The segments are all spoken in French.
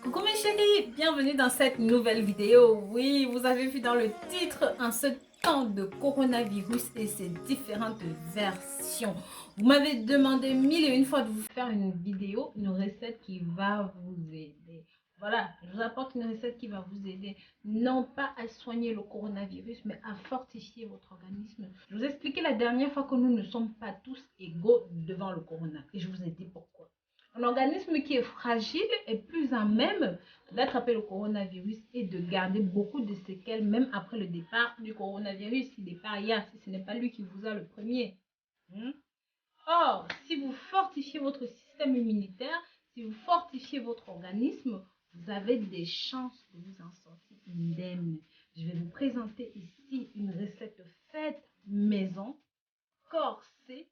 Coucou mes chéris, bienvenue dans cette nouvelle vidéo. Oui, vous avez vu dans le titre, en ce temps de coronavirus et ses différentes versions. Vous m'avez demandé mille et une fois de vous faire une vidéo, une recette qui va vous aider. Voilà, je vous apporte une recette qui va vous aider, non pas à soigner le coronavirus, mais à fortifier votre organisme. Je vous ai expliqué la dernière fois que nous ne sommes pas tous égaux devant le corona et je vous ai dit pourquoi. Un organisme qui est fragile est plus à même d'attraper le coronavirus et de garder beaucoup de séquelles même après le départ du coronavirus. Il départ ailleurs si ce n'est pas lui qui vous a le premier. Hmm? Or, si vous fortifiez votre système immunitaire, si vous fortifiez votre organisme, vous avez des chances de vous en sortir indemne. Je vais vous présenter ici une recette faite maison, corsée,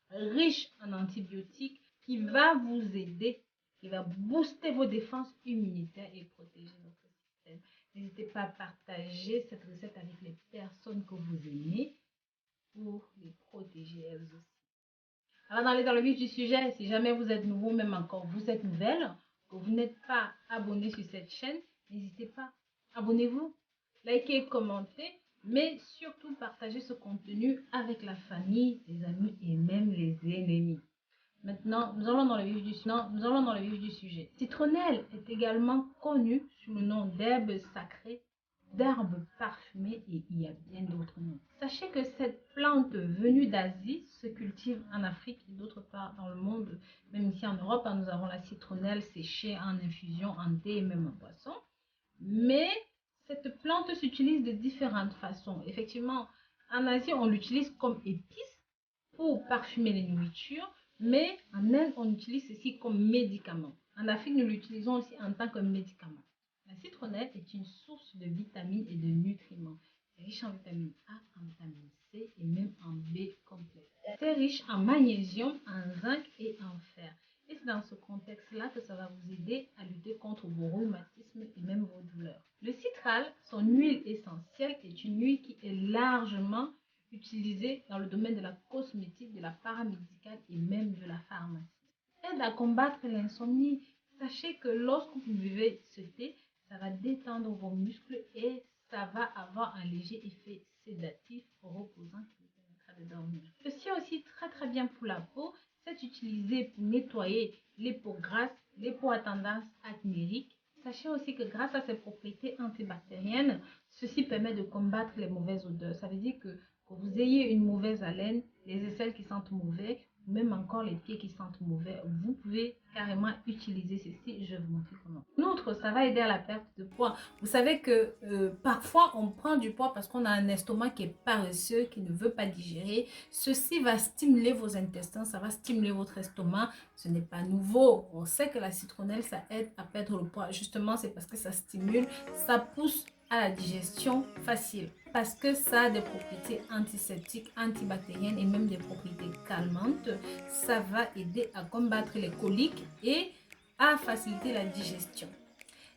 riche en antibiotiques qui va vous aider, qui va booster vos défenses immunitaires et protéger votre système. N'hésitez pas à partager cette recette avec les personnes que vous aimez pour les protéger elles aussi. Avant d'aller dans le vif du sujet, si jamais vous êtes nouveau, même encore vous êtes nouvelle, que vous n'êtes pas abonné sur cette chaîne, n'hésitez pas, abonnez-vous, likez, commentez, mais surtout partagez ce contenu avec la famille, les amis et même les ennemis. Maintenant, nous allons dans le vif du sujet. Citronnelle est également connue sous le nom d'herbe sacrée, d'herbe parfumée et il y a bien d'autres noms. Sachez que cette plante venue d'Asie se cultive en Afrique et d'autre part dans le monde. Même ici en Europe, nous avons la citronnelle séchée en infusion, en thé et même en boisson. Mais cette plante s'utilise de différentes façons. Effectivement, en Asie, on l'utilise comme épice pour parfumer les nourritures, mais en Inde, on utilise ceci comme médicament. En Afrique, nous l'utilisons aussi en tant que médicament. La citronnelle est une source de vitamines et de nutriments. C'est riche en vitamine A, en vitamine C et même en B complexe. C'est riche en magnésium, en zinc et en fer. Et c'est dans ce contexte-là que ça va vous aider à lutter contre vos rhumatismes et même vos douleurs. Le citral, son huile essentielle, est une huile qui est largement utilisée dans le domaine de la cosmétique, de la paramédicale et même de la pharmacie. Aide à combattre l'insomnie. Sachez que lorsque vous buvez ce thé, ça va détendre vos muscles et ça va avoir un léger effet sédatif reposant qui vous permettra de dormir. Ceci est aussi très bien pour la peau. C'est utilisé pour nettoyer les peaux grasses, les peaux à tendance acnéique. Sachez aussi que grâce à ses propriétés antibactériennes, ceci permet de combattre les mauvaises odeurs. Ça veut dire que vous ayez une mauvaise haleine, les aisselles qui sentent mauvais, même encore les pieds qui sentent mauvais, vous pouvez carrément utiliser ceci. Je vais vous montrer comment. En outre, ça va aider à la perte de poids. Vous savez que parfois on prend du poids parce qu'on a un estomac qui est paresseux, qui ne veut pas digérer. Ceci va stimuler vos intestins, ça va stimuler votre estomac. Ce n'est pas nouveau. On sait que la citronnelle, ça aide à perdre le poids. Justement, c'est parce que ça stimule, ça pousse à la digestion facile parce que ça a des propriétés antiseptiques, antibactériennes et même des propriétés calmantes. Ça va aider à combattre les coliques et à faciliter la digestion.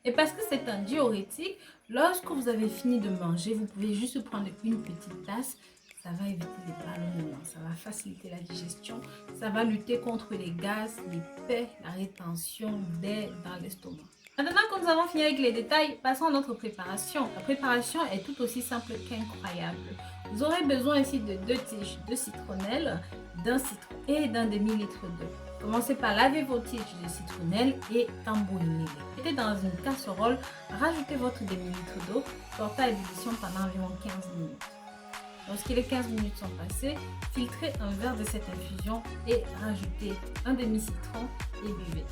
Et parce que c'est un diurétique, lorsque vous avez fini de manger, vous pouvez juste prendre une petite tasse. Ça va éviter les ballonnements, ça va faciliter la digestion, ça va lutter contre les gaz, les paix, la rétention d'air dans l'estomac. Maintenant que nous avons fini avec les détails, passons à notre préparation. La préparation est tout aussi simple qu'incroyable. Vous aurez besoin ici de 2 tiges de citronnelle, d'un citron et d'un demi-litre d'eau. Commencez par laver vos tiges de citronnelle et tambourinez-les. Mettez dans une casserole, rajoutez votre demi-litre d'eau, portez à ébullition pendant environ 15 minutes. Lorsque les 15 minutes sont passées, filtrez un verre de cette infusion et rajoutez un demi-citron et buvez.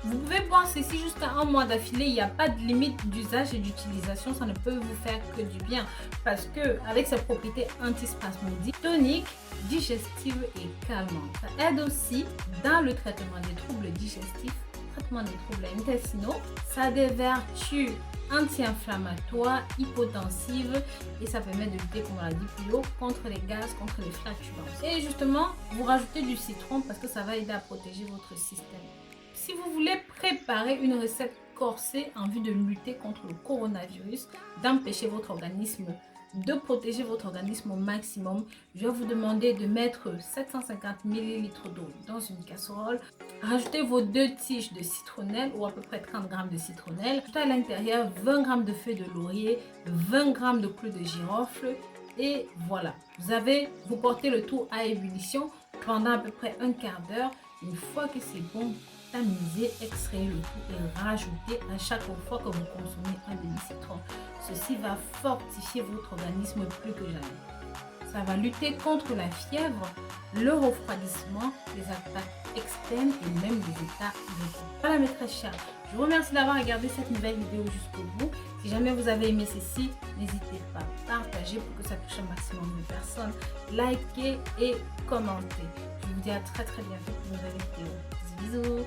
Vous pouvez boire ceci jusqu'à un mois d'affilée, il n'y a pas de limite d'usage et d'utilisation, ça ne peut vous faire que du bien parce que avec ses propriétés antispasmodiques, toniques, digestives et calmantes. Ça aide aussi dans le traitement des troubles digestifs, traitement des troubles intestinaux, ça a des vertus anti-inflammatoire, hypotensive et ça permet de lutter, comme on l'a dit plus haut, contre les gaz, contre les flatulences. Et justement, vous rajoutez du citron parce que ça va aider à protéger votre système. Si vous voulez préparer une recette corsée en vue de lutter contre le coronavirus, d'empêcher votre organisme de protéger votre organisme au maximum, je vais vous demander de mettre 750 ml d'eau dans une casserole. Rajoutez vos 2 tiges de citronnelle ou à peu près 30 g de citronnelle. Ajoutez à l'intérieur 20 g de feuilles de laurier, 20 g de clous de girofle et voilà. Vous portez le tout à ébullition pendant à peu près un quart d'heure. Une fois que c'est bon, tamisez, extrayez le tout et rajoutez à chaque fois que vous consommez un demi-citron. Ceci va fortifier votre organisme plus que jamais. Ça va lutter contre la fièvre, le refroidissement, les attaques externes et même les états de corps. Voilà mes très chers, je vous remercie d'avoir regardé cette nouvelle vidéo jusqu'au bout. Si jamais vous avez aimé ceci, n'hésitez pas à partager pour que ça touche un maximum de personnes. Likez et commentez. Je vous dis à très bientôt pour une nouvelle vidéo. Bisous.